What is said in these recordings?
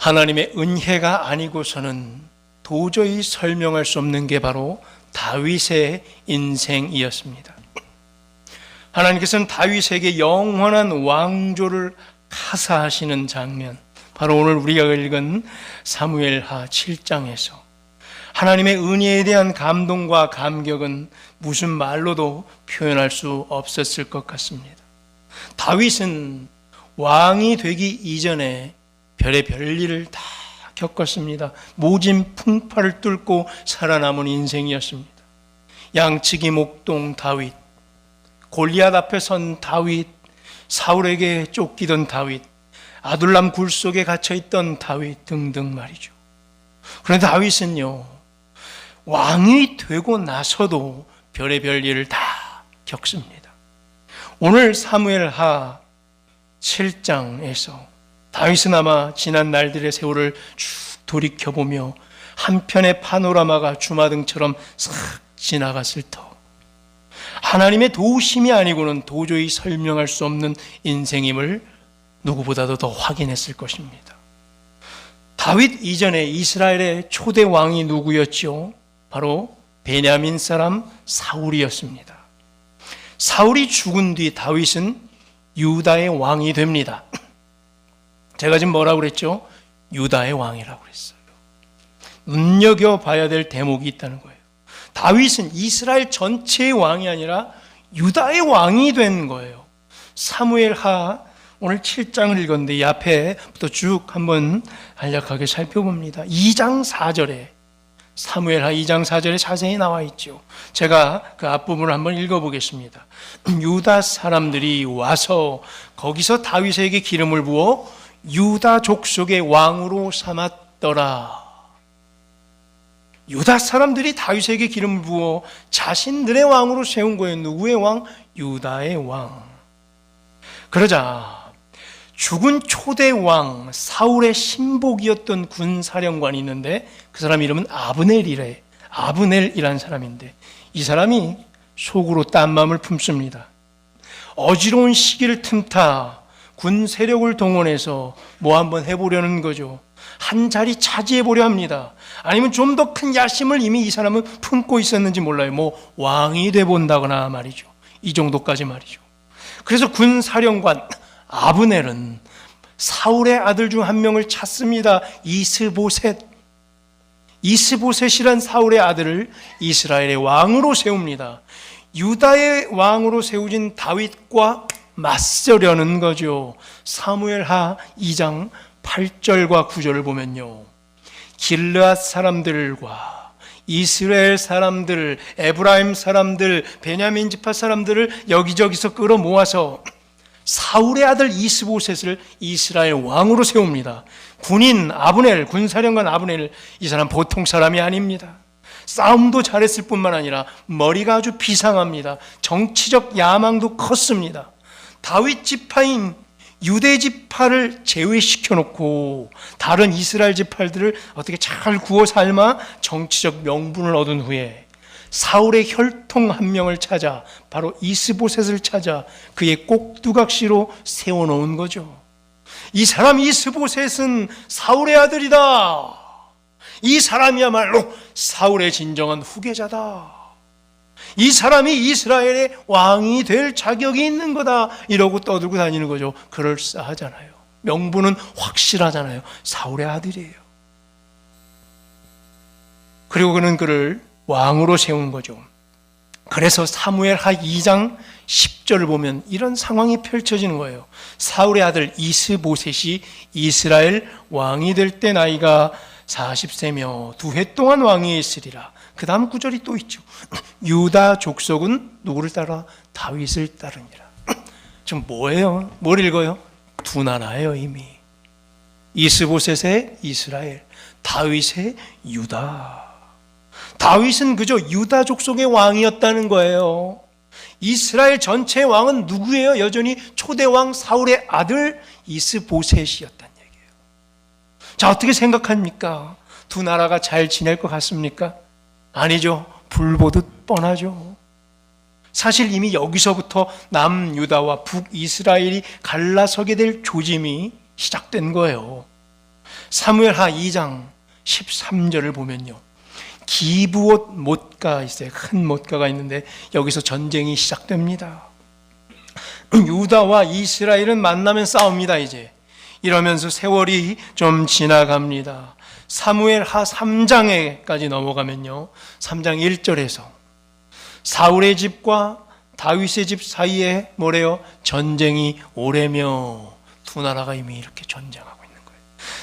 하나님의 은혜가 아니고서는 도저히 설명할 수 없는 게 바로 다윗의 인생이었습니다. 하나님께서는 다윗에게 영원한 왕조를 카사하시는 장면, 바로 오늘 우리가 읽은 사무엘하 7장에서 하나님의 은혜에 대한 감동과 감격은 무슨 말로도 표현할 수 없었을 것 같습니다. 다윗은 왕이 되기 이전에 별의별 일을 다 겪었습니다. 모진 풍파를 뚫고 살아남은 인생이었습니다. 양치기 목동 다윗, 골리앗 앞에 선 다윗, 사울에게 쫓기던 다윗, 아둘람 굴 속에 갇혀있던 다윗 등등 말이죠. 그런데 다윗은요, 왕이 되고 나서도 별의별 일을 다 겪습니다. 오늘 사무엘하 7장에서 다윗은 아마 지난 날들의 세월을 쭉 돌이켜보며 한편의 파노라마가 주마등처럼 싹 지나갔을 터, 하나님의 도우심이 아니고는 도저히 설명할 수 없는 인생임을 누구보다도 더 확인했을 것입니다. 다윗 이전에 이스라엘의 초대 왕이 누구였죠? 바로 베냐민 사람 사울이었습니다. 사울이 죽은 뒤 다윗은 유다의 왕이 됩니다. 제가 지금 뭐라고 그랬죠? 유다의 왕이라고 그랬어요. 눈여겨봐야 될 대목이 있다는 거예요. 다윗은 이스라엘 전체의 왕이 아니라 유다의 왕이 된 거예요. 사무엘하 오늘 7장을 읽었는데 이 앞에부터 쭉 한번 간략하게 살펴봅니다. 2장 4절에, 사무엘하 2장 4절에 자세히 나와 있죠. 제가 그 앞부분을 한번 읽어보겠습니다. 유다 사람들이 와서 거기서 다윗에게 기름을 부어 유다 족속의 왕으로 삼았더라. 유다 사람들이 다윗에게 기름을 부어 자신들의 왕으로 세운 거예요. 누구의 왕? 유다의 왕. 그러자 죽은 초대 왕 사울의 신복이었던 군사령관이 있는데 그 사람 이름은 아브넬이래. 아브넬이라는 사람인데 이 사람이 속으로 딴 마음을 품습니다. 어지러운 시기를 틈타 군 세력을 동원해서 뭐 한번 해보려는 거죠. 한 자리 차지해보려 합니다. 아니면 좀 더 큰 야심을 이미 이 사람은 품고 있었는지 몰라요. 뭐 왕이 돼본다거나 말이죠. 이 정도까지 말이죠. 그래서 군사령관 아브넬은 사울의 아들 중 한 명을 찾습니다. 이스보셋이란 사울의 아들을 이스라엘의 왕으로 세웁니다. 유다의 왕으로 세우진 다윗과 맞서려는 거죠. 사무엘하 2장 8절과 9절을 보면요, 길르앗 사람들과 이스라엘 사람들, 에브라임 사람들, 베냐민 지파 사람들을 여기저기서 끌어모아서 사울의 아들 이스보셋을 이스라엘 왕으로 세웁니다. 군인 아브넬, 군사령관 아브넬, 이 사람 보통 사람이 아닙니다. 싸움도 잘했을 뿐만 아니라 머리가 아주 비상합니다. 정치적 야망도 컸습니다. 다윗 지파인 유대 지파를 제외시켜 놓고 다른 이스라엘 지파들을 어떻게 잘 구워 삶아 정치적 명분을 얻은 후에 사울의 혈통 한 명을 찾아, 바로 이스보셋을 찾아 그의 꼭두각시로 세워놓은 거죠. 이 사람 이스보셋은 사울의 아들이다. 이 사람이야말로 사울의 진정한 후계자다. 이 사람이 이스라엘의 왕이 될 자격이 있는 거다. 이러고 떠들고 다니는 거죠. 그럴싸하잖아요. 명분은 확실하잖아요. 사울의 아들이에요. 그리고 그는 그를 왕으로 세운 거죠. 그래서 사무엘하 2장 10절을 보면 이런 상황이 펼쳐지는 거예요. 사울의 아들 이스보셋이 이스라엘 왕이 될 때 나이가 40세며 2해 동안 왕위에 있으리라. 그 다음 구절이 또 있죠. 유다 족속은 누구를 따라? 다윗을 따르니라. 지금 뭐예요? 뭘 읽어요? 두 나라예요. 이미 이스보셋의 이스라엘, 다윗의 유다. 다윗은 그저 유다 족속의 왕이었다는 거예요. 이스라엘 전체의 왕은 누구예요? 여전히 초대왕 사울의 아들 이스보셋이었다는 얘기예요. 자, 어떻게 생각합니까? 두 나라가 잘 지낼 것 같습니까? 아니죠. 불보듯 뻔하죠. 사실 이미 여기서부터 남유다와 북이스라엘이 갈라서게 될 조짐이 시작된 거예요. 사무엘하 2장 13절을 보면요, 기브옷 못가 있어요. 큰 못가가 있는데 여기서 전쟁이 시작됩니다. 유다와 이스라엘은 만나면 싸웁니다. 이제 이러면서 세월이 좀 지나갑니다. 사무엘하 3장에까지 넘어가면요, 3장 1절에서 사울의 집과 다윗의 집 사이에 뭐래요? 전쟁이 오래며 두 나라가 이미 이렇게 전쟁하고 있는 거예요.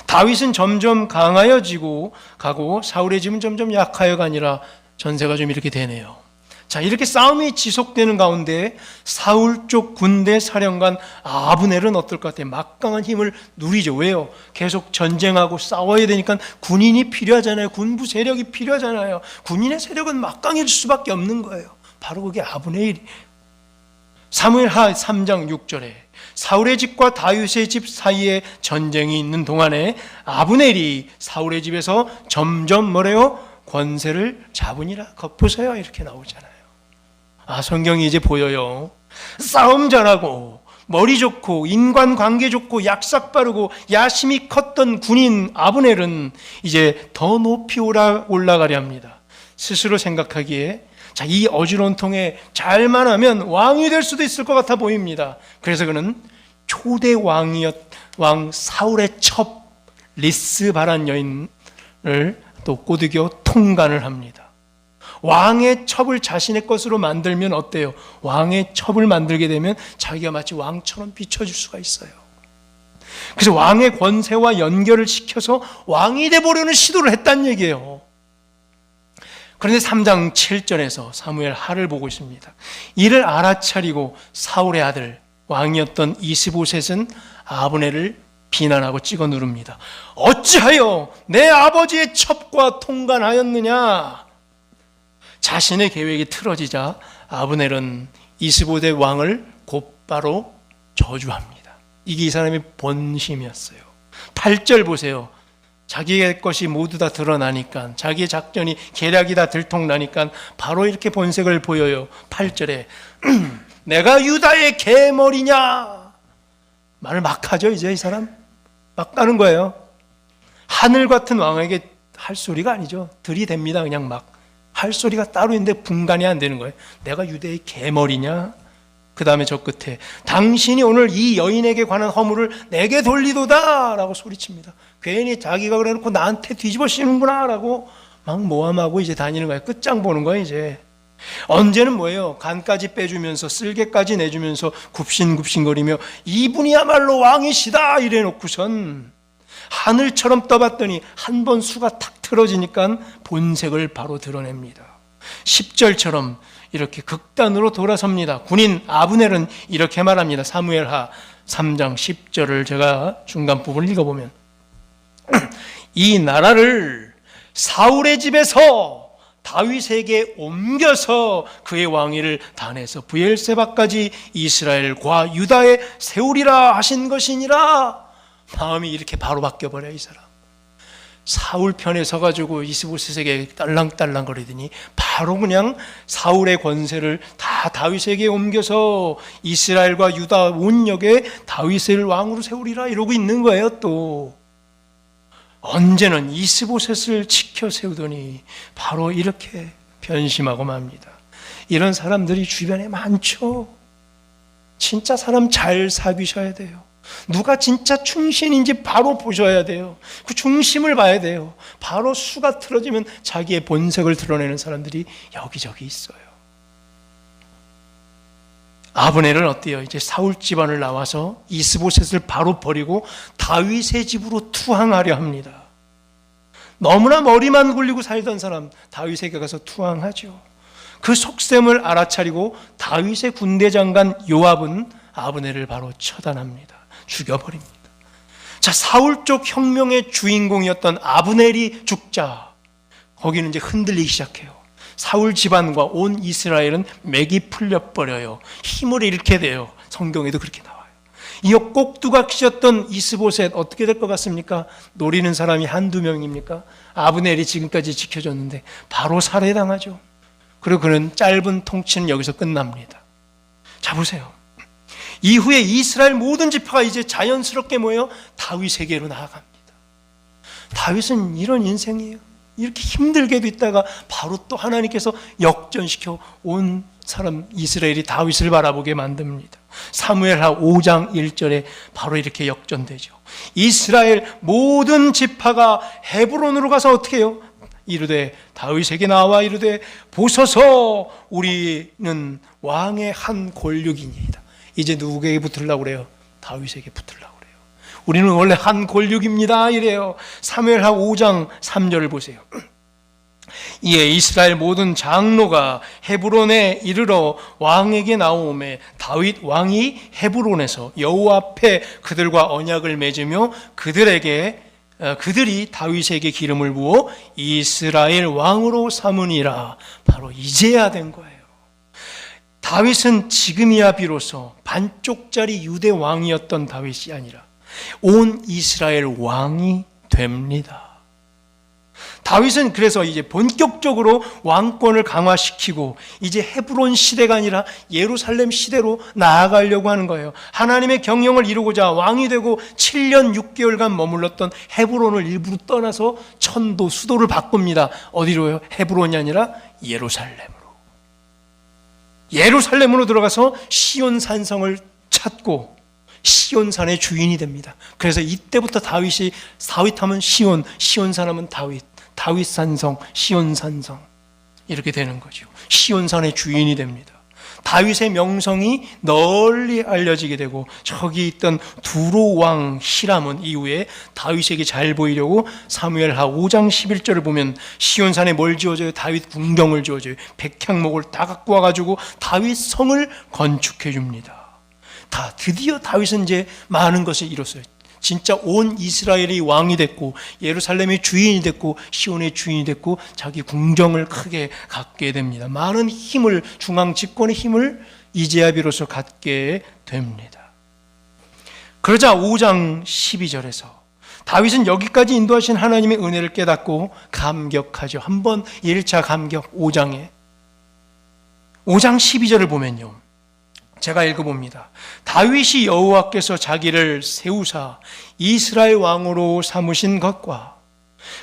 다윗은 점점 강하여지고 가고 사울의 집은 점점 약하여가 아니라 전세가 좀 이렇게 되네요. 자, 이렇게 싸움이 지속되는 가운데 사울 쪽 군대 사령관 아브넬은 어떨 것 같아요? 막강한 힘을 누리죠. 왜요? 계속 전쟁하고 싸워야 되니까 군인이 필요하잖아요. 군부 세력이 필요하잖아요. 군인의 세력은 막강해질 수밖에 없는 거예요. 바로 그게 아브넬이. 사무엘하 3장 6절에 사울의 집과 다윗의 집 사이에 전쟁이 있는 동안에 아브넬이 사울의 집에서 점점 뭐래요? 권세를 잡으니라. 겉보세요. 이렇게 나오잖아요. 아, 성경이 이제 보여요. 싸움 잘하고 머리 좋고 인간관계 좋고 약삭 빠르고 야심이 컸던 군인 아브넬은 이제 더 높이 올라가려 합니다. 스스로 생각하기에 자, 이 어지러운 통에 잘만 하면 왕이 될 수도 있을 것 같아 보입니다. 그래서 그는 초대 왕 사울의 첩 리스바란 여인을 또 꼬드겨 통간을 합니다. 왕의 첩을 자신의 것으로 만들면 어때요? 왕의 첩을 만들게 되면 자기가 마치 왕처럼 비춰질 수가 있어요. 그래서 왕의 권세와 연결을 시켜서 왕이 되보려는 시도를 했다는 얘기예요. 그런데 3장 7절에서 사무엘 하를 보고 있습니다. 이를 알아차리고 사울의 아들 왕이었던 이스보셋은 아브넬을 비난하고 찍어 누릅니다. 어찌하여 내 아버지의 첩과 통간하였느냐? 자신의 계획이 틀어지자 아브넬은 이스보셋 왕을 곧바로 저주합니다. 이게 이 사람의 본심이었어요. 8절 보세요. 자기의 것이 모두 다 드러나니까, 자기의 작전이 계략이 다 들통나니까 바로 이렇게 본색을 보여요. 8절에 내가 유다의 개머리냐? 말을 막 하죠. 이제 이 사람 막 가는 거예요. 하늘 같은 왕에게 할 소리가 아니죠. 들이댑니다. 그냥 막 할 소리가 따로 있는데 분간이 안 되는 거예요. 내가 유대의 개머리냐? 그 다음에 저 끝에 당신이 오늘 이 여인에게 관한 허물을 내게 돌리도다 라고 소리칩니다. 괜히 자기가 그래놓고 나한테 뒤집어 씌우는구나 라고 막 모함하고 이제 다니는 거예요. 끝장 보는 거예요. 이제 언제는 뭐예요? 간까지 빼주면서 쓸개까지 내주면서 굽신굽신거리며 이분이야말로 왕이시다 이래놓고선 하늘처럼 떠봤더니 한 번 수가 탁 틀어지니까 본색을 바로 드러냅니다. 10절처럼 이렇게 극단으로 돌아섭니다. 군인 아브넬은 이렇게 말합니다. 사무엘하 3장 10절을 제가 중간 부분을 읽어보면 이 나라를 사울의 집에서 다윗에게 옮겨서 그의 왕위를 단에서 브엘세바까지 이스라엘과 유다에 세우리라 하신 것이니라. 마음이 이렇게 바로 바뀌어버려요. 이 사람 사울 편에 서가지고 이스보셋에게 딸랑딸랑 거리더니 바로 그냥 사울의 권세를 다 다윗에게 옮겨서 이스라엘과 유다 온 역에 다윗을 왕으로 세우리라 이러고 있는 거예요. 또 언제는 이스보셋을 지켜 세우더니 바로 이렇게 변심하고 맙니다. 이런 사람들이 주변에 많죠. 진짜 사람 잘 사귀셔야 돼요. 누가 진짜 충신인지 바로 보셔야 돼요. 그 중심을 봐야 돼요. 바로 수가 틀어지면 자기의 본색을 드러내는 사람들이 여기저기 있어요. 아브넬은 어때요? 이제 사울 집안을 나와서 이스보셋을 바로 버리고 다윗의 집으로 투항하려 합니다. 너무나 머리만 굴리고 살던 사람 다윗에게 가서 투항하죠. 그 속셈을 알아차리고 다윗의 군대 장관 요압은 아브넬을 바로 처단합니다. 죽여버립니다. 자, 사울 쪽 혁명의 주인공이었던 아브넬이 죽자 거기는 이제 흔들리기 시작해요. 사울 집안과 온 이스라엘은 맥이 풀려버려요. 힘을 잃게 돼요. 성경에도 그렇게 나와요. 이 꼭두각시였던 이스보셋 어떻게 될 것 같습니까? 노리는 사람이 한두 명입니까? 아브넬이 지금까지 지켜줬는데 바로 살해당하죠. 그리고 그는 짧은 통치는 여기서 끝납니다. 자, 보세요. 이후에 이스라엘 모든 지파가 이제 자연스럽게 모여 다윗에게로 나아갑니다. 다윗은 이런 인생이에요. 이렇게 힘들게도 있다가 바로 또 하나님께서 역전시켜 온 사람 이스라엘이 다윗을 바라보게 만듭니다. 사무엘하 5장 1절에 바로 이렇게 역전되죠. 이스라엘 모든 지파가 헤브론으로 가서 어떻게 해요? 이르되 다윗에게 나와 이르되 보소서 우리는 왕의 한 골육이니이다. 이제 누구에게 붙으려고 그래요? 다윗에게 붙으려고 그래요. 우리는 원래 한 골육입니다 이래요. 사무엘하 5장 3절을 보세요. 이에 이스라엘 모든 장로가 헤브론에 이르러 왕에게 나오매 다윗 왕이 헤브론에서 여호와 앞에 그들과 언약을 맺으며 그들이 다윗에게 기름을 부어 이스라엘 왕으로 삼으니라. 바로 이제야 된 거예요. 다윗은 지금이야 비로소 반쪽짜리 유대 왕이었던 다윗이 아니라 온 이스라엘 왕이 됩니다. 다윗은 그래서 이제 본격적으로 왕권을 강화시키고 이제 헤브론 시대가 아니라 예루살렘 시대로 나아가려고 하는 거예요. 하나님의 경영을 이루고자 왕이 되고 7년 6개월간 머물렀던 헤브론을 일부러 떠나서 천도 수도를 바꿉니다. 어디로요? 헤브론이 아니라 예루살렘으로 들어가서 시온 산성을 찾고 시온산의 주인이 됩니다. 그래서 이때부터 다윗하면 시온산하면 다윗산성, 시온산성 이렇게 되는 거죠. 시온산의 주인이 됩니다. 다윗의 명성이 널리 알려지게 되고 저기 있던 두로 왕 히람은 이후에 다윗에게 잘 보이려고 사무엘하 5장 11절을 보면 시온산에 뭘 지어줘요? 다윗 궁경을 지어줘요. 백향목을 다 갖고 와가지고 다윗 성을 건축해 줍니다. 드디어 다윗은 이제 많은 것을 이뤘어요. 진짜 온 이스라엘이 왕이 됐고 예루살렘의 주인이 됐고 시온의 주인이 됐고 자기 궁정을 크게 갖게 됩니다. 많은 힘을, 중앙 집권의 힘을 이제야 비로소 갖게 됩니다. 그러자 5장 12절에서 다윗은 여기까지 인도하신 하나님의 은혜를 깨닫고 감격하죠. 한번 1차 감격 5장 12절을 보면요, 제가 읽어봅니다. 다윗이 여호와께서 자기를 세우사 이스라엘 왕으로 삼으신 것과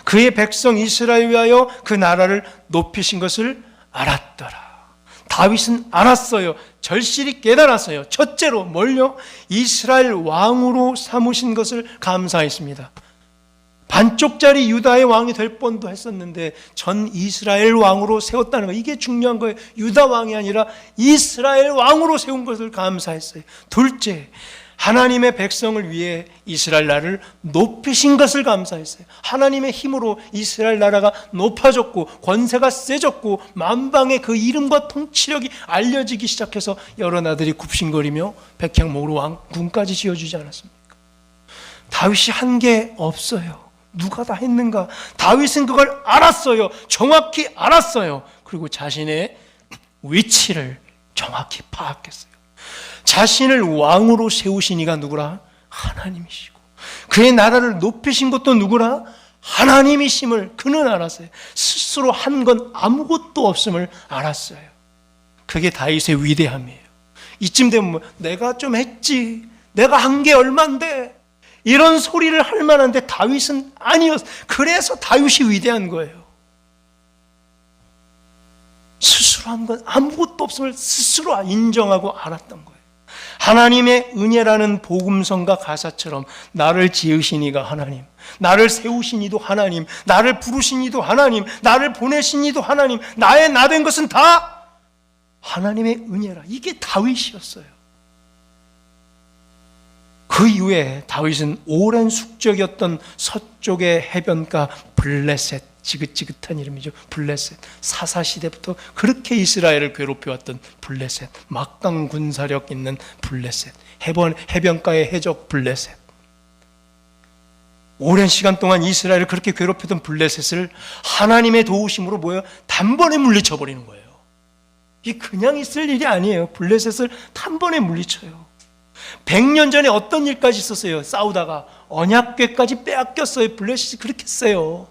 그의 백성 이스라엘 위하여 그 나라를 높이신 것을 알았더라. 다윗은 알았어요. 절실히 깨달았어요. 첫째로 뭘요? 이스라엘 왕으로 삼으신 것을 감사했습니다. 반쪽짜리 유다의 왕이 될 뻔도 했었는데 전 이스라엘 왕으로 세웠다는 거, 이게 중요한 거예요. 유다 왕이 아니라 이스라엘 왕으로 세운 것을 감사했어요. 둘째, 하나님의 백성을 위해 이스라엘 나라를 높이신 것을 감사했어요. 하나님의 힘으로 이스라엘 나라가 높아졌고 권세가 세졌고 만방의 그 이름과 통치력이 알려지기 시작해서 여러 나라들이 굽신거리며 백향목으로 왕궁까지 지어주지 않았습니까? 다윗이 한 게 없어요. 누가 다 했는가? 다윗은 그걸 알았어요. 정확히 알았어요. 그리고 자신의 위치를 정확히 파악했어요. 자신을 왕으로 세우신 이가 누구라? 하나님이시고 그의 나라를 높이신 것도 누구라? 하나님이심을 그는 알았어요. 스스로 한 건 아무것도 없음을 알았어요. 그게 다윗의 위대함이에요. 이쯤 되면 내가 좀 했지, 내가 한 게 얼만데, 이런 소리를 할 만한데 다윗은 아니었어요. 그래서 다윗이 위대한 거예요. 스스로 한 건 아무것도 없음을 스스로 인정하고 알았던 거예요. 하나님의 은혜라는 복음성과 가사처럼 나를 지으신 이가 하나님, 나를 세우신 이도 하나님, 나를 부르신 이도 하나님, 나를 보내신 이도 하나님, 나의 나 된 것은 다 하나님의 은혜라. 이게 다윗이었어요. 그 이후에 다윗은 오랜 숙적이었던 서쪽의 해변가 블레셋, 지긋지긋한 이름이죠. 블레셋. 사사시대부터 그렇게 이스라엘을 괴롭혀왔던 블레셋, 막강 군사력 있는 블레셋, 해변가의 해적 블레셋. 오랜 시간 동안 이스라엘을 그렇게 괴롭혔던 블레셋을 하나님의 도우심으로 단번에 물리쳐버리는 거예요. 이게 그냥 있을 일이 아니에요. 블레셋을 단번에 물리쳐요. 100년 전에 어떤 일까지 있었어요? 싸우다가 언약궤까지 빼앗겼어요. 블레셋이 그렇게 세요.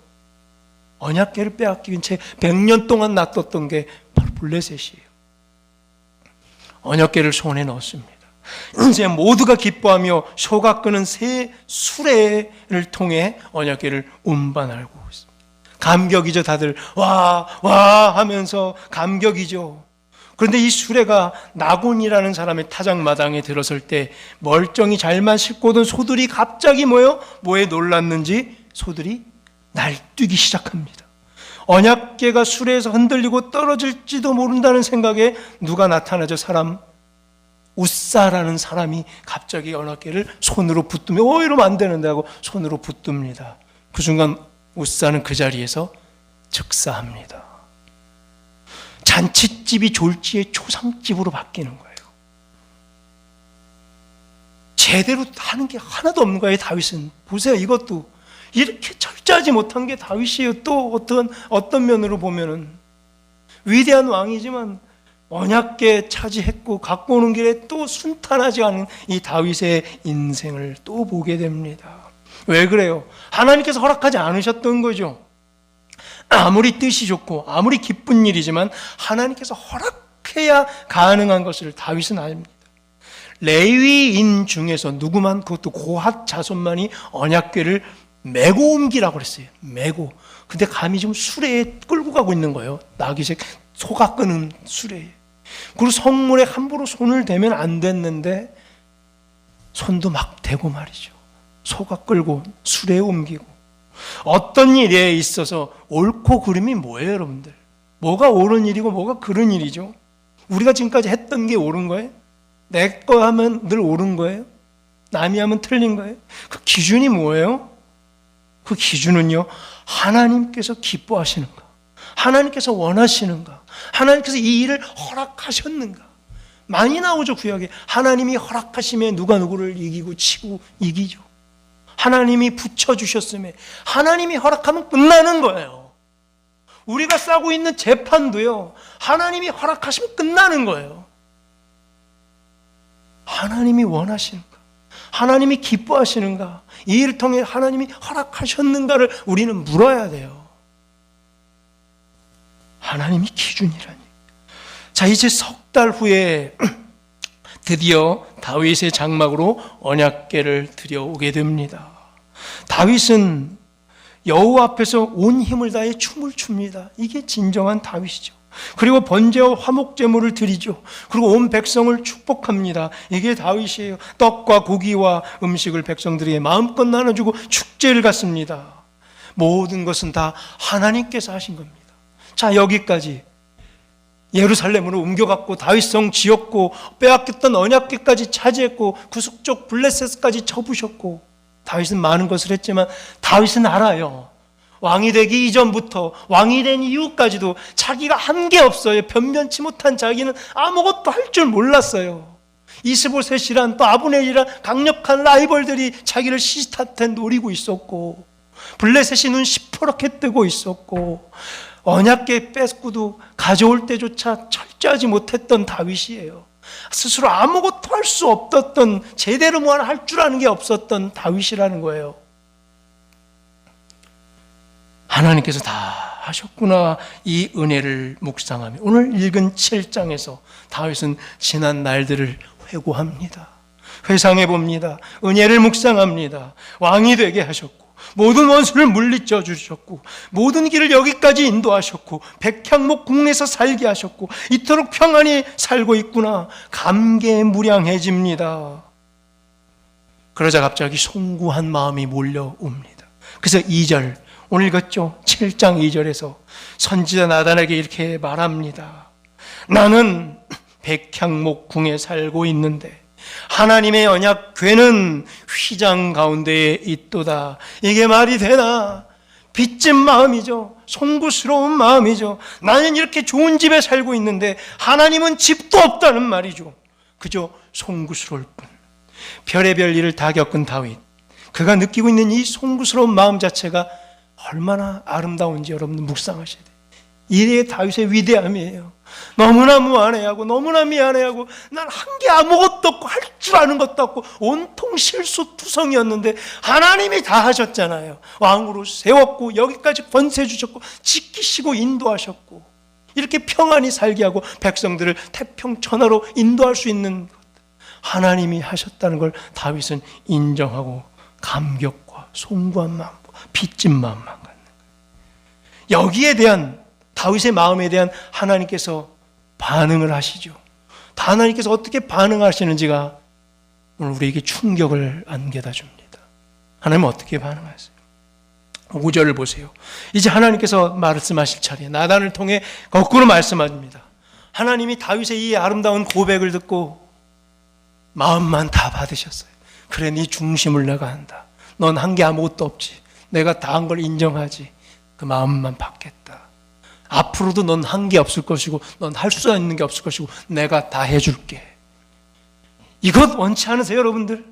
언약궤를 빼앗긴 채 100년 동안 놔뒀던 게 바로 블레셋이에요. 언약궤를 손에 넣었습니다. 이제 모두가 기뻐하며 소가 끄는 새 수레를 통해 언약궤를 운반하고 있습니다. 감격이죠. 다들 와 하면서 감격이죠. 그런데 이 수레가 나곤이라는 사람의 타작마당에 들었을 때 멀쩡히 잘만 싣고 오던 소들이 갑자기 뭐에 놀랐는지 소들이 날뛰기 시작합니다. 언약궤가 수레에서 흔들리고 떨어질지도 모른다는 생각에 누가 나타나죠? 사람. 웃사라는 사람이 갑자기 언약궤를 손으로 붙들며 이러면 안 되는데 하고 손으로 붙듭니다. 그 순간 웃사는 그 자리에서 즉사합니다. 잔치집이 졸지에 초상집으로 바뀌는 거예요. 제대로 하는 게 하나도 없는 거예요. 다윗은. 보세요. 이것도 이렇게 철저하지 못한 게 다윗이에요. 또 어떤 면으로 보면은 위대한 왕이지만 언약궤 차지했고 갖고 오는 길에 또 순탄하지 않은 이 다윗의 인생을 또 보게 됩니다. 왜 그래요? 하나님께서 허락하지 않으셨던 거죠. 아무리 뜻이 좋고 아무리 기쁜 일이지만 하나님께서 허락해야 가능한 것을 다윗은 압니다. 레위인 중에서 누구만, 그것도 고핫 자손만이 언약궤를 메고 옮기라고 그랬어요. 메고. 근데 감히 지금 수레에 끌고 가고 있는 거예요. 나귀색 소가 끄는 수레에. 그리고 성물에 함부로 손을 대면 안 됐는데 손도 막 대고 말이죠. 소가 끌고 수레에 옮기고. 어떤 일에 있어서 옳고 그름이 뭐예요, 여러분들? 뭐가 옳은 일이고 뭐가 그른 일이죠? 우리가 지금까지 했던 게 옳은 거예요? 내 거 하면 늘 옳은 거예요? 남이 하면 틀린 거예요? 그 기준이 뭐예요? 그 기준은요, 하나님께서 기뻐하시는가? 하나님께서 원하시는가? 하나님께서 이 일을 허락하셨는가? 많이 나오죠, 구약에. 하나님이 허락하시면 누가 누구를 이기고 치고 이기죠. 하나님이 붙여주셨음에 하나님이 허락하면 끝나는 거예요. 우리가 싸고 있는 재판도요, 하나님이 허락하시면 끝나는 거예요. 하나님이 원하시는가? 하나님이 기뻐하시는가? 이 일을 통해 하나님이 허락하셨는가를 우리는 물어야 돼요. 하나님이 기준이라니. 자, 이제 석 달 후에 드디어 다윗의 장막으로 언약궤를 들여오게 됩니다. 다윗은 여호와 앞에서 온 힘을 다해 춤을 춥니다. 이게 진정한 다윗이죠. 그리고 번제와 화목 제물을 드리죠. 그리고 온 백성을 축복합니다. 이게 다윗이에요. 떡과 고기와 음식을 백성들에게 마음껏 나눠주고 축제를 갖습니다. 모든 것은 다 하나님께서 하신 겁니다. 자, 여기까지 예루살렘으로 옮겨갔고 다윗성 지었고 빼앗겼던 언약궤까지 차지했고 구속족 블레셋까지 쳐부셨고, 다윗은 많은 것을 했지만 다윗은 알아요. 왕이 되기 이전부터 왕이 된 이후까지도 자기가 한 게 없어요. 변변치 못한 자기는 아무것도 할 줄 몰랐어요. 이스보셋이란 또 아브넬이란 강력한 라이벌들이 자기를 시시탄탄 노리고 있었고, 블레셋이 눈 시퍼렇게 뜨고 있었고, 언약궤 뺏고도 가져올 때조차 철저하지 못했던 다윗이에요. 스스로 아무것도 할 수 없었던, 제대로 뭐 하나 할 줄 아는 게 없었던 다윗이라는 거예요. 하나님께서 다 하셨구나, 이 은혜를 묵상하며 오늘 읽은 7장에서 다윗은 지난 날들을 회고합니다. 회상해 봅니다. 은혜를 묵상합니다. 왕이 되게 하셨고 모든 원수를 물리쳐 주셨고 모든 길을 여기까지 인도하셨고 백향목 궁에서 살게 하셨고 이토록 평안히 살고 있구나, 감개무량해집니다. 그러자 갑자기 송구한 마음이 몰려옵니다. 그래서 2절, 오늘 읽었죠? 7장 2절에서 선지자 나단에게 이렇게 말합니다. 나는 백향목 궁에 살고 있는데 하나님의 언약궤는 휘장 가운데에 있도다. 이게 말이 되나? 빚진 마음이죠. 송구스러운 마음이죠. 나는 이렇게 좋은 집에 살고 있는데 하나님은 집도 없다는 말이죠. 그저 송구스러울 뿐. 별의별 일을 다 겪은 다윗, 그가 느끼고 있는 이 송구스러운 마음 자체가 얼마나 아름다운지 여러분들 묵상하셔야 돼요. 이게 다윗의 위대함이에요. 너무나 무안해하고 너무나 미안해하고 난 한 게 아무것도 없고 할 줄 아는 것도 없고 온통 실수투성이었는데 하나님이 다 하셨잖아요. 왕으로 세웠고 여기까지 권세 주셨고 지키시고 인도하셨고 이렇게 평안히 살게 하고 백성들을 태평천하로 인도할 수 있는 것, 하나님이 하셨다는 걸 다윗은 인정하고 감격과 송구한 마음과 빚진 마음만 갖는 거예요. 여기에 대한 다윗의 마음에 대한 하나님께서 반응을 하시죠. 하나님께서 어떻게 반응하시는지가 오늘 우리에게 충격을 안겨다 줍니다. 하나님은 어떻게 반응하세요? 5절을 보세요. 이제 하나님께서 말씀하실 차례, 나단을 통해 거꾸로 말씀하십니다. 하나님이 다윗의 이 아름다운 고백을 듣고 마음만 다 받으셨어요. 그래, 네 중심을 내가 한다. 넌 한 게 아무것도 없지. 내가 다 한 걸 인정하지. 그 마음만 받겠다. 앞으로도 넌 한 게 없을 것이고 넌 할 수 있는 게 없을 것이고 내가 다 해줄게. 이것 원치 않으세요, 여러분들?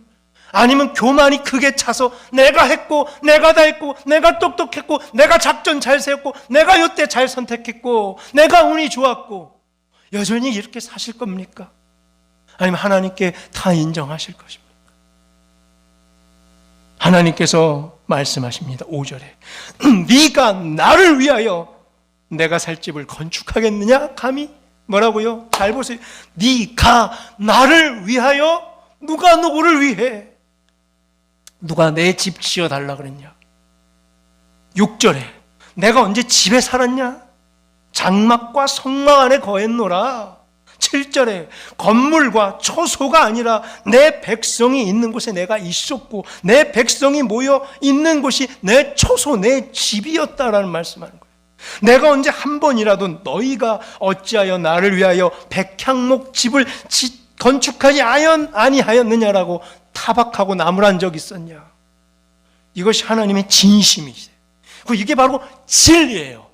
아니면 교만이 크게 차서 내가 했고 내가 다 했고 내가 똑똑했고 내가 작전 잘 세웠고 내가 이때 잘 선택했고 내가 운이 좋았고 여전히 이렇게 사실 겁니까? 아니면 하나님께 다 인정하실 것입니까? 하나님께서 말씀하십니다. 5절에 네가 나를 위하여 내가 살 집을 건축하겠느냐? 감히? 뭐라고요? 잘 보세요. 네가 나를 위하여, 누가 누구를 위해? 누가 내 집 지어달라 그랬냐? 6절에 내가 언제 집에 살았냐? 장막과 성막 안에 거했노라. 7절에 건물과 초소가 아니라 내 백성이 있는 곳에 내가 있었고 내 백성이 모여 있는 곳이 내 초소, 내 집이었다라는 말씀하는 거예요. 내가 언제 한 번이라도 너희가 어찌하여 나를 위하여 백향목 집을 건축하지 아니하였느냐라고 타박하고 나무란 적 있었냐? 이것이 하나님의 진심이세요. 이게 바로 진리예요.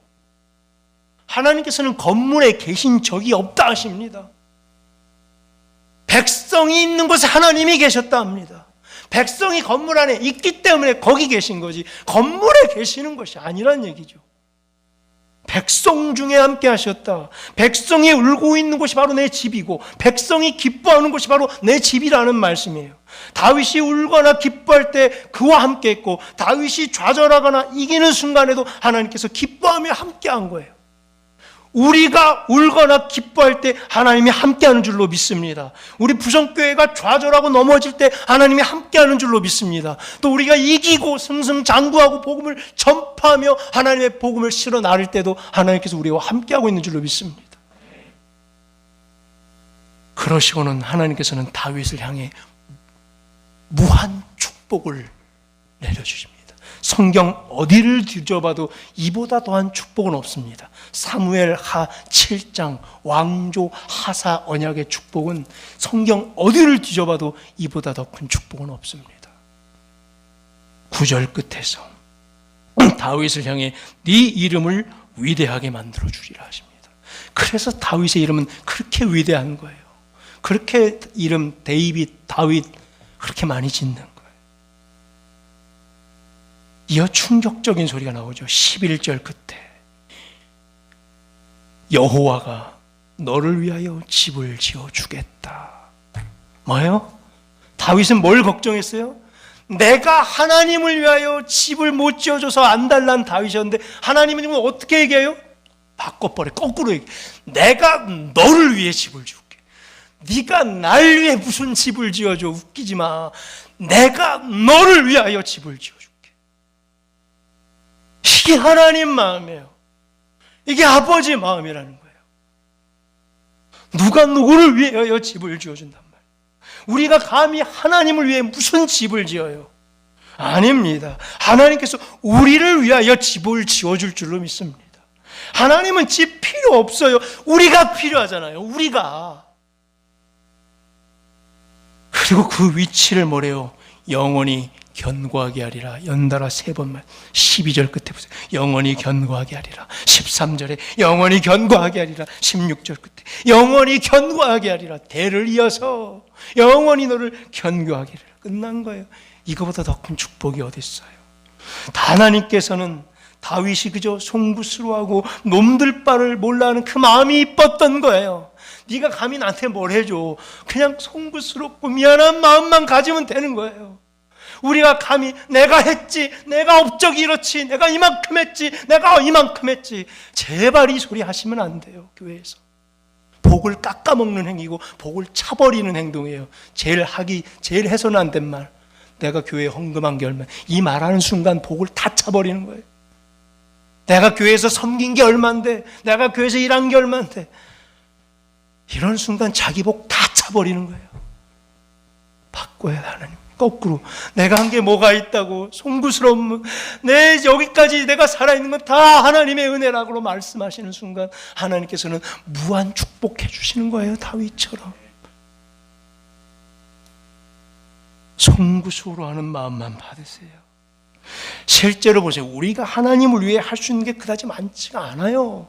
하나님께서는 건물에 계신 적이 없다 하십니다. 백성이 있는 곳에 하나님이 계셨다 합니다. 백성이 건물 안에 있기 때문에 거기 계신 거지 건물에 계시는 것이 아니란 얘기죠. 백성 중에 함께 하셨다. 백성이 울고 있는 곳이 바로 내 집이고 백성이 기뻐하는 곳이 바로 내 집이라는 말씀이에요. 다윗이 울거나 기뻐할 때 그와 함께 했고 다윗이 좌절하거나 이기는 순간에도 하나님께서 기뻐하며 함께 한 거예요. 우리가 울거나 기뻐할 때 하나님이 함께하는 줄로 믿습니다. 우리 부성교회가 좌절하고 넘어질 때 하나님이 함께하는 줄로 믿습니다. 또 우리가 이기고 승승장구하고 복음을 전파하며 하나님의 복음을 실어 나를 때도 하나님께서 우리와 함께하고 있는 줄로 믿습니다. 그러시고는 하나님께서는 다윗을 향해 무한 축복을 내려주십니다. 성경 어디를 뒤져봐도 이보다 더한 축복은 없습니다. 사무엘 하 7장 왕조 하사 언약의 축복은 성경 어디를 뒤져봐도 이보다 더 큰 축복은 없습니다. 9절 끝에서 다윗을 향해 네 이름을 위대하게 만들어 주리라 하십니다. 그래서 다윗의 이름은 그렇게 위대한 거예요. 그렇게 이름 다윗 그렇게 많이 짓는 거예요. 이어 충격적인 소리가 나오죠. 11절 끝에 여호와가 너를 위하여 집을 지어주겠다. 뭐예요? 다윗은 뭘 걱정했어요? 내가 하나님을 위하여 집을 못 지어줘서 안달난 다윗이었는데 하나님은 지금 어떻게 얘기해요? 바꿔버려. 거꾸로 얘기해. 내가 너를 위해 집을 지을게. 네가 날 위해 무슨 집을 지어줘. 웃기지 마. 내가 너를 위하여 집을 지어줘. 이게 하나님 마음이에요. 이게 아버지 마음이라는 거예요. 누가 누구를 위하여 집을 지어준단 말이에요. 우리가 감히 하나님을 위해 무슨 집을 지어요? 아닙니다. 하나님께서 우리를 위하여 집을 지어줄 줄로 믿습니다. 하나님은 집 필요 없어요. 우리가 필요하잖아요. 우리가. 그리고 그 위치를 뭐래요? 영원히 견고하게 하리라. 연달아 3번만 12절 끝에 보세요. 영원히 견고하게 하리라. 13절에 영원히 견고하게 하리라. 16절 끝에 영원히 견고하게 하리라. 대를 이어서 영원히 너를 견고하게 하리라. 끝난 거예요. 이거보다 더 큰 축복이 어디 있어요? 하나님께서는 다윗이 그저 송구스러워하고 놈들 바를 몰라하는 그 마음이 이뻤던 거예요. 네가 감히 나한테 뭘 해줘. 그냥 송구스럽고 미안한 마음만 가지면 되는 거예요. 우리가 감히 내가 했지, 내가 업적이 이렇지, 내가 이만큼 했지, 내가 이만큼 했지. 제발 이 소리 하시면 안 돼요. 교회에서 복을 깎아먹는 행위고 복을 차버리는 행동이에요. 제일 해서는 안 된 말. 내가 교회에 헌금한 게 얼마, 이 말하는 순간 복을 다 차버리는 거예요. 내가 교회에서 섬긴 게 얼만데, 내가 교회에서 일한 게 얼만데, 이런 순간 자기 복 다 차버리는 거예요. 바꿔야 돼, 하나님. 거꾸로 내가 한 게 뭐가 있다고 송구스러움, 여기까지 내가 살아있는 건 다 하나님의 은혜라고 말씀하시는 순간 하나님께서는 무한 축복해 주시는 거예요. 다윗처럼 송구스러워 하는 마음만 받으세요. 실제로 보세요. 우리가 하나님을 위해 할 수 있는 게 그다지 많지가 않아요.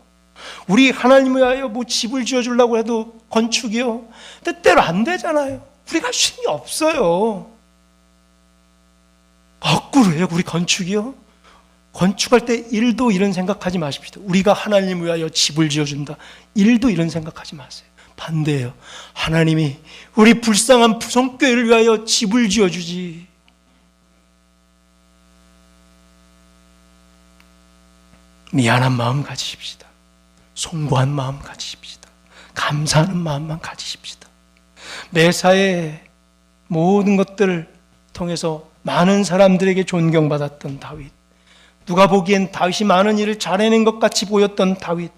우리 하나님을 위하여 뭐 집을 지어주려고 해도 건축이요, 뜻대로 안 되잖아요. 우리가 할 수 있는 게 없어요. 거꾸로 해요. 우리 건축이요, 건축할 때 1도 이런 생각하지 마십시오. 우리가 하나님을 위하여 집을 지어준다, 1도 이런 생각하지 마세요. 반대예요. 하나님이 우리 불쌍한 부성교회를 위하여 집을 지어주지. 미안한 마음 가지십시다. 송구한 마음 가지십시다. 감사하는 마음만 가지십시다. 매사에 모든 것들을 통해서 많은 사람들에게 존경받았던 다윗, 누가 보기엔 다윗이 많은 일을 잘해낸 것 같이 보였던 다윗,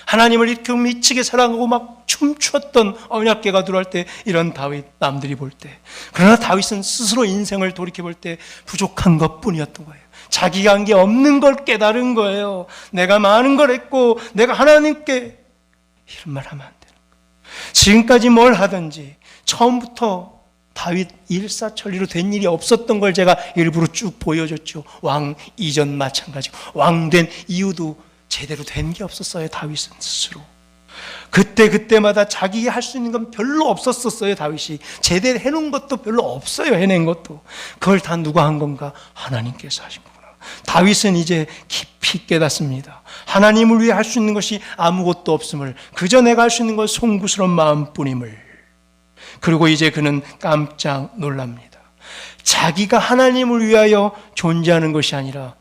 하나님을 이렇게 미치게 사랑하고 막 춤추었던 언약궤가 들어갈 때 이런 다윗, 남들이 볼 때. 그러나 다윗은 스스로 인생을 돌이켜볼 때 부족한 것뿐이었던 거예요. 자기가 한 게 없는 걸 깨달은 거예요. 내가 많은 걸 했고 내가 하나님께, 이런 말 하면 안 되는 거예요. 지금까지 뭘 하든지 처음부터 다윗 일사천리로 된 일이 없었던 걸 제가 일부러 쭉 보여줬죠. 왕 이전 마찬가지고 왕 된 이후도 제대로 된 게 없었어요. 다윗은 스스로 그때마다 자기 할 수 있는 건 별로 없었어요. 다윗이 제대로 해놓은 것도 별로 없어요. 해낸 것도. 그걸 다 누가 한 건가? 하나님께서 하신 거구나. 다윗은 이제 깊이 깨닫습니다. 하나님을 위해 할 수 있는 것이 아무것도 없음을, 그저 내가 할 수 있는 건 송구스러운 마음뿐임을. 그리고 이제 그는 깜짝 놀랍니다. 자기가 하나님을 위하여 존재하는 것이 아니라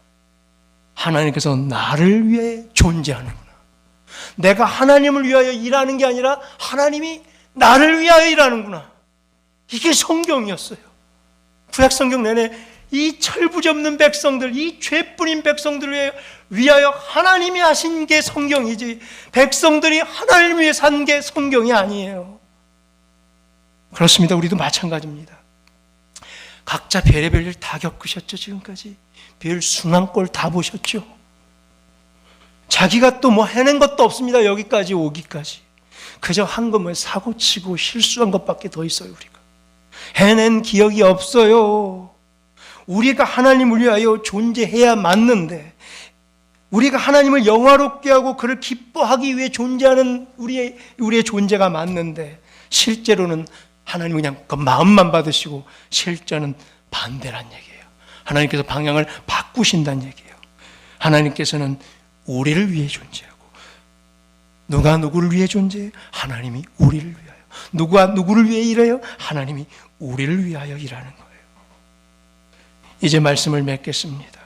하나님께서 나를 위해 존재하는구나. 내가 하나님을 위하여 일하는 게 아니라 하나님이 나를 위하여 일하는구나. 이게 성경이었어요. 구약 성경 내내 이 철부지없는 백성들, 이 죄뿐인 백성들을 위하여 하나님이 하신 게 성경이지, 백성들이 하나님을 위해 산 게 성경이 아니에요. 그렇습니다. 우리도 마찬가지입니다. 각자 별의별 일 다 겪으셨죠. 지금까지 별 순한 꼴 다 보셨죠. 자기가 또 뭐 해낸 것도 없습니다. 여기까지 오기까지 그저 한 것만 사고치고 실수한 것밖에 더 있어요. 우리가 해낸 기억이 없어요. 우리가 하나님을 위하여 존재해야 맞는데, 우리가 하나님을 영화롭게 하고 그를 기뻐하기 위해 존재하는 우리의 존재가 맞는데, 실제로는 하나님 그냥 그 마음만 받으시고 실제는 반대란 얘기예요. 하나님께서 방향을 바꾸신다는 얘기예요. 하나님께서는 우리를 위해 존재하고, 누가 누구를 위해 존재해요? 하나님이 우리를 위하여. 누가 누구를 위해 일해요? 하나님이 우리를 위하여 일하는 거예요. 이제 말씀을 맺겠습니다.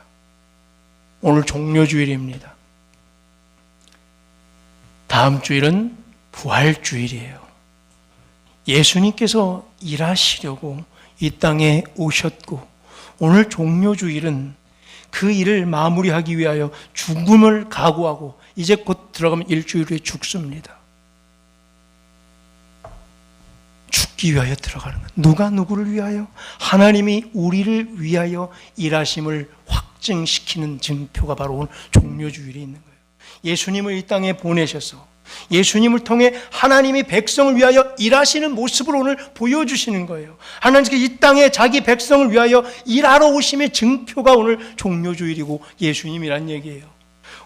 오늘 종료주일입니다. 다음 주일은 부활주일이에요. 예수님께서 일하시려고 이 땅에 오셨고, 오늘 종료주일은 그 일을 마무리하기 위하여 죽음을 각오하고 이제 곧 들어가면 일주일 후에 죽습니다. 죽기 위하여 들어가는 것. 누가 누구를 위하여? 하나님이 우리를 위하여 일하심을 확증시키는 증표가 바로 오늘 종료주일에 있는 거예요. 예수님을 이 땅에 보내셔서 예수님을 통해 하나님이 백성을 위하여 일하시는 모습을 오늘 보여주시는 거예요. 하나님께서 이 땅에 자기 백성을 위하여 일하러 오심의 증표가 오늘 종료주일이고 예수님이란 얘기예요.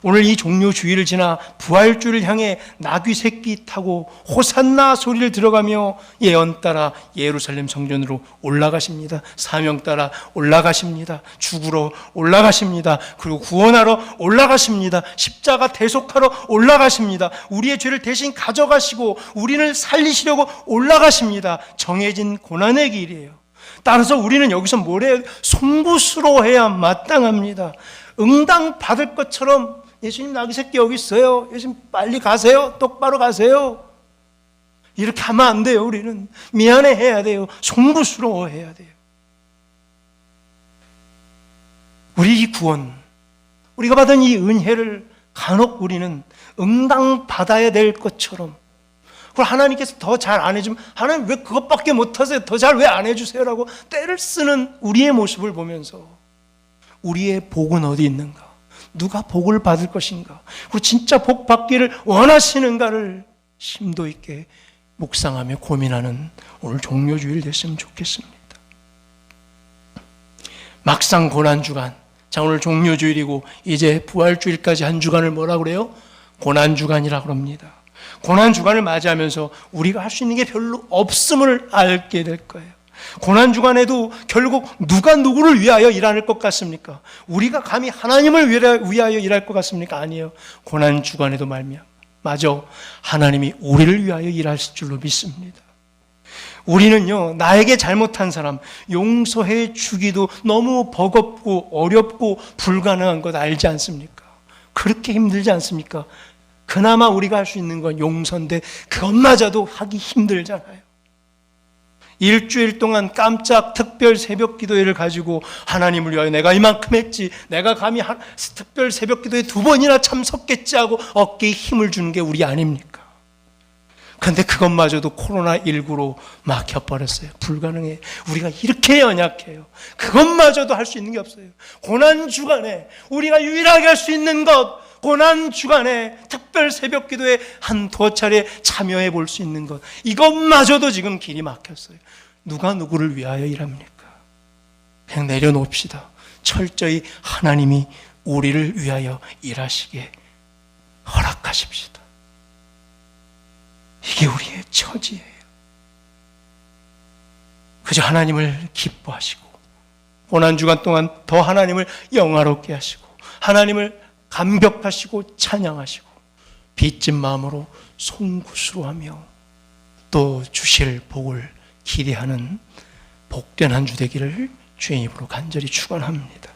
오늘 이 종료주일을 지나 부활주일을 향해 나귀 새끼 타고 호산나 소리를 들어가며 예언 따라 예루살렘 성전으로 올라가십니다. 사명 따라 올라가십니다. 죽으러 올라가십니다. 그리고 구원하러 올라가십니다. 십자가 대속하러 올라가십니다. 우리의 죄를 대신 가져가시고 우리를 살리시려고 올라가십니다. 정해진 고난의 길이에요. 따라서 우리는 여기서 뭘 해요? 송구스러워해야 마땅합니다. 응당 받을 것처럼 예수님 나귀 새끼 여기 있어요. 예수님 빨리 가세요. 똑바로 가세요. 이렇게 하면 안 돼요. 우리는 미안해해야 돼요. 송구스러워해야 돼요. 우리 이 구원, 우리가 받은 이 은혜를 간혹 우리는 응당받아야 될 것처럼, 그걸 하나님께서 더 잘 안 해주면 하나님 왜 그것밖에 못하세요? 더 잘 왜 안 해주세요? 라고 때를 쓰는 우리의 모습을 보면서 우리의 복은 어디 있는가? 누가 복을 받을 것인가? 그리고 진짜 복 받기를 원하시는가를 심도 있게 묵상하며 고민하는 오늘 종료주일 됐으면 좋겠습니다. 막상 고난주간, 자 오늘 종료주일이고 이제 부활주일까지 한 주간을 뭐라 그래요? 고난주간이라고 그럽니다. 고난주간을 맞이하면서 우리가 할 수 있는 게 별로 없음을 알게 될 거예요. 고난주간에도 결국 누가 누구를 위하여 일할 것 같습니까? 우리가 감히 하나님을 위하여 일할 것 같습니까? 아니에요. 고난주간에도 맞아, 하나님이 우리를 위하여 일하실 줄로 믿습니다. 우리는요, 나에게 잘못한 사람 용서해 주기도 너무 버겁고 어렵고 불가능한 것 알지 않습니까? 그렇게 힘들지 않습니까? 그나마 우리가 할 수 있는 건 용서인데 그것마저도 하기 힘들잖아요. 일주일 동안 깜짝 특별 새벽 기도회를 가지고 하나님을 위하여 내가 이만큼 했지, 내가 감히 특별 새벽 기도회 2번이나 참석했지 하고 어깨에 힘을 주는 게 우리 아닙니까? 그런데 그것마저도 코로나19로 막혀버렸어요. 불가능해. 우리가 이렇게 연약해요. 그것마저도 할 수 있는 게 없어요. 고난주간에 우리가 유일하게 할 수 있는 것, 고난주간에 특별 새벽기도에 한두 차례 참여해 볼 수 있는 것, 이것마저도 지금 길이 막혔어요. 누가 누구를 위하여 일합니까? 그냥 내려놓읍시다. 철저히 하나님이 우리를 위하여 일하시게 허락하십시다. 이게 우리의 처지예요. 그저 하나님을 기뻐하시고 고난주간 동안 더 하나님을 영화롭게 하시고 하나님을 감격하시고 찬양하시고 빚진 마음으로 송구스러워하며 또 주실 복을 기대하는 복된 한 주 되기를 주의 입으로 간절히 축원합니다.